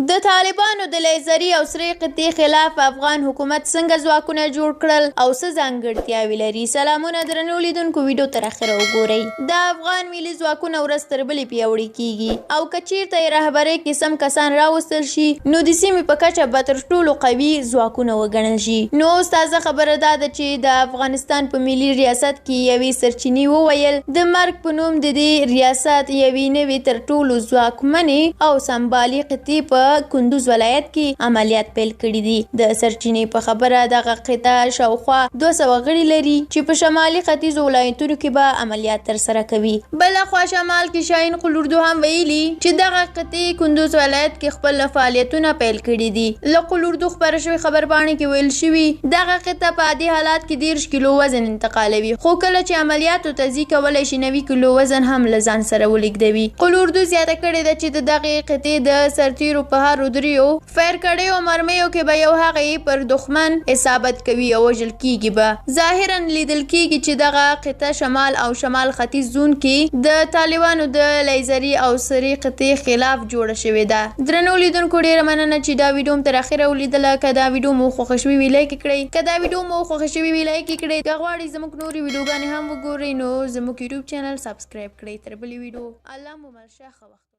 د طالبانو د لیزري او سرې قطعې خلاف افغان حکومت څنګه ځواکونه جوړ کړل او څه ځانګړتیاوې لري؟ سلامونه درنو لیدونکو، ویډیو تر اخره وګورئ. د افغان ملي ځواکونه ورځ تر بلې پیاوړي کیږي او که چیرته یې رهبرۍ کې سم کسان راوستل شي نو د سیمې په کچه به تر ټولو قوي ځواکونه وګڼل شي. نو اوس تازه خبره دا ده چې د افغانستان په ملي ریاست کې یوې سرچینې وویل د مرګ په نوم د دې ریاست یوې نوې تر ټولو ځواکمنې او سمبالي قطعې په کندوز ولایت کې عملیات پیل کړي دي. د سرچینې په خبره دغه قطعه شاوخوا 200 غړي لري چې په شمالي ختیځو ولایتونو کې به عملیات ترسره کوي. بلخوا شمال کې شاهین قلوردو هم ویلي چې دغه قطعې کندوز ولایت کې خپل فعالیتونه پیل کړي دي. له قلوردو خبره شوې خبرپاڼې کې ویل شوي دغه قطعه په عادي حالات کې 10 کیلو وزن انتقالوي، خو کله چې عملیاتو ته ځي کولی شي 90 کیلو وزن هم له ځان سره ولېږدوي. قلوردو زیاته کړې ده چې د دغې قطعې د سرتیرو په هر دریو فیر کړیو مرمیو کې به یو هغه پر دښمن اصابت کوي او وژل کیږي به. ظاهرا لیدل کیږي چې دغه قطعه شمال او شمال ختیځ زون کې د طالبانو د لیزري او سرې قطعې خلاف جوړه شوې ده. درنو لیدونکو، ډیره مننه چې دا ویډیو مو تر اخره ولیدله. که دا ویډیو مو خوښه شوې وي لایک کړئ، که دا ویډیو مو خوښه شوې وي لایک کړئ. که غواړئ زموږ نورې ویډیوګانې هم وګورئ نو زموږ یوټیوب چینل سبسکرایب کړئ. تر بلې ویډیو الله مو مل شه. ښه وخت.